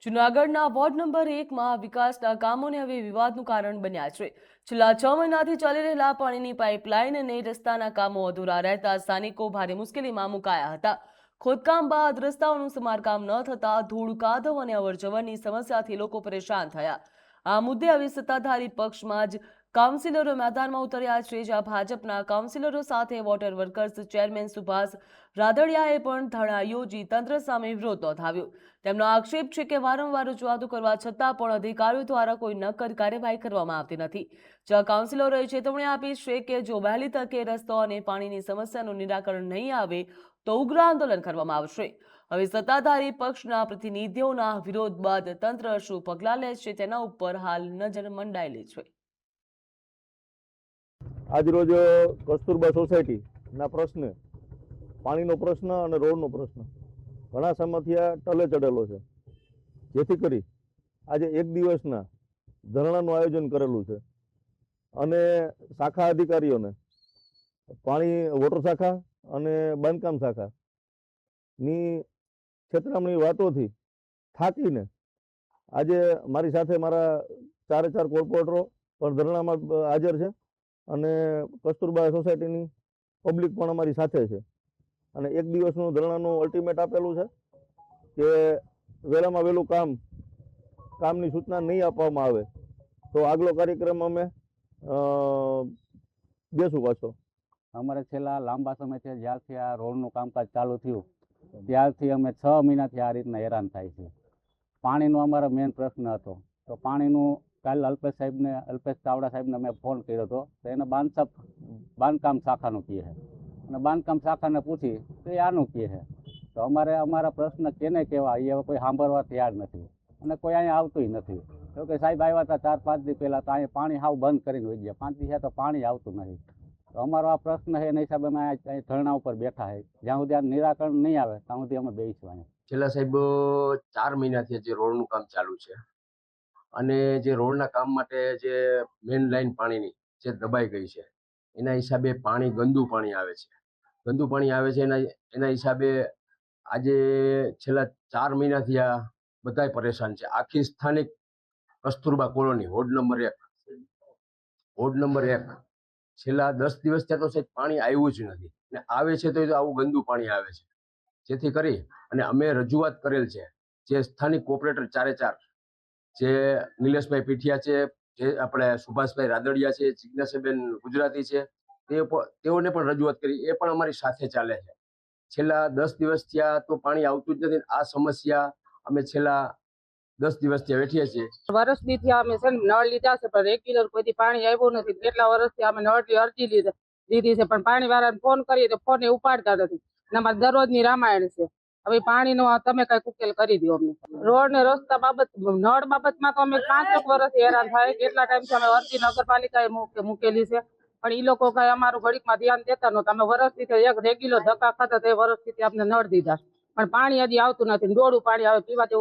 જૂનાગઢના ward number 1માં વિકાસના કામોને હવે વિવાદનું કારણ બન્યા છે। છેલ્લા 6 મહિનાથી ચાલી રહેલા પાણીની પાઇપલાઇન અને રસ્તાના કામો અધૂરા રહેતા સ્થાનિકો ભારે મુશ્કેલીમાં મુકાયા હતા। ખોદકામ બાદ રસ્તાઓનું સમારકામ ન થતા ધૂળ કાદવ અને અવરજવરની સમસ્યાથી લોકો પરેશાન થયા। આ મુદ્દે હવે સત્તાધારી પક્ષમાં જ કાઉન્સિલરો મેદાનમાં ઉતર્યા છે, જ્યાં ભાજપના કાઉન્સિલરો સાથે વોટર વર્કર્સ ચેરમેન સુભાષ રાદડિયાએ પણ ધરણા યોજી તંત્ર સામે વિરોધ નોંધાવ્યો। તેમનો આક્ષેપ છે કે વારંવાર રજૂઆતો કરવા છતાં પણ અધિકારીઓ દ્વારા કોઈ નક્કર કાર્યવાહી કરવામાં આવતી નથી। જ્યાં કાઉન્સિલરોએ ચેતવણી આપી છે કે જો વહેલી તકે રસ્તો અને પાણીની સમસ્યાનું નિરાકરણ નહીં આવે તો ઉગ્ર આંદોલન કરવામાં આવશે। હવે સત્તાધારી પક્ષના પ્રતિનિધિઓના વિરોધ બાદ તંત્ર શું પગલાં લે છે તેના ઉપર હાલ નજર મંડાયેલી છે। આજરોજ કસ્તુરબા સોસાયટીના પ્રશ્ને પાણીનો પ્રશ્ન અને રોડનો પ્રશ્ન ઘણા સમયથી ટલે ચડેલો છે, જેથી કરી આજે એક દિવસના ધરણાનું આયોજન કરેલું છે અને શાખા અધિકારીઓને પાણી વોટર શાખા અને બાંધકામ શાખાની છેતરામણી વાતોથી થાકીને આજે મારી સાથે મારા 4 કોર્પોરેટરો પણ ધરણામાં હાજર છે અને કસ્તુરબા સોસાયટીની પબ્લિક પણ અમારી સાથે છે અને એક દિવસનું ધરણાનું અલ્ટિમેટ આપેલું છે કે વહેલામાં વહેલું કામની સૂચના નહીં આપવામાં આવે તો આગલો કાર્યક્રમ અમે દેશું પાછો। અમારે છેલ્લા લાંબા સમયથી જ્યારથી આ રોડનું કામકાજ ચાલુ થયું ત્યારથી અમે 6 મહિનાથી આ રીતના હેરાન થાય છે। પાણીનો અમારો મેઇન પ્રશ્ન હતો, તો પાણીનું કાલે અલ્પેશ ચાવડા સાહેબને મેં ફોન કર્યો હતો, તો એને બાંધકામ શાખાનું કહે છે અને બાંધકામ શાખાને પૂછી તો એ આનું કહે છે। તો અમારા પ્રશ્ન કેને કહેવા એ હવે કોઈ સાંભળવા તૈયાર નથી અને કોઈ અહીંયા આવતું નથી। તો કે સાહેબ આવ્યા હતા 4-5 દી પહેલાં, તો અહીંયા પાણી હાવ બંધ કરીને વહી ગયા, 5 દી તો પાણી આવતું નથી। તો અમારો આ પ્રશ્ન છે એના હિસાબે અમે અહીં ધરણા ઉપર બેઠા છે, જ્યાં સુધી આ નિરાકરણ નહીં આવે ત્યાં સુધી અમે બેસીશું અહીંયા। છેલ્લા સાહેબ 4 મહિનાથી જે રોડનું કામ ચાલુ છે અને જે રોડના કામ માટે જે મેઇન લાઈન પાણીની જે દબાઈ ગઈ છે એના હિસાબે ગંદુ પાણી આવે છે। એના હિસાબે આજે છેલ્લા 4 મહિનાથી આ બધાય પરેશાન છે। આખી સ્થાનિક કસ્તુરબા કોલોની વોર્ડ નંબર 1 છેલ્લા 10 દિવસથી તો સાહેબ પાણી આવ્યું જ નથી ને આવે છે તો આવું ગંદુ પાણી આવે છે, જેથી કરી અને અમે રજૂઆત કરેલ છે જે સ્થાનિક કોર્પોરેટર 4 જે નિલેશભાઈ પીઠિયા છે, જે આપણે સુભાષભાઈ રાદડિયા છે, જિજ્ઞાસાબેન ગુજરાતી છે, તેઓને પણ રજૂઆત કરી, એ પણ અમારી સાથે ચાલે છે। છેલ્લા 10 દિવસથી તો પાણી આવતું જ નથી। આ સમસ્યા અમે છેલ્લા 10 દિવસથી વેઠીએ છીએ। વર્ષથી અમે છે નળ લીધા છે પણ રેગ્યુલર કોઈથી પાણી આવ્યું નથી। કેટલા વર્ષથી અમે નળની અરજી લીધી છે પણ પાણી વાળાને ફોન કરીએ તો ફોન ઉપાડતા નથી અને અમારે દરરોજની રામાયણ છે। હવે પાણીનો તમે કઈક ઉકેલ કરી દો અમને। રોડ ને રસ્તા બાબત નળ બાબતમાં તો અમે 5 વર્ષથી હેરાન થાય। કેટલા ટાઈમથી અમે અરજી નગરપાલિકાએ મૂકેલી છે પણ એ લોકો કઈ અમારું ઘડીકમાં ધ્યાન દેતા નહોતા। અમે વર્ષથી એક રેગ્યુલર ધક્કા ખાતા તે વર્ષથી અમને નળ દીધા પણ પાણી હજી આવતું નથી। ડોળું પાણી આવે, પીવા જેવું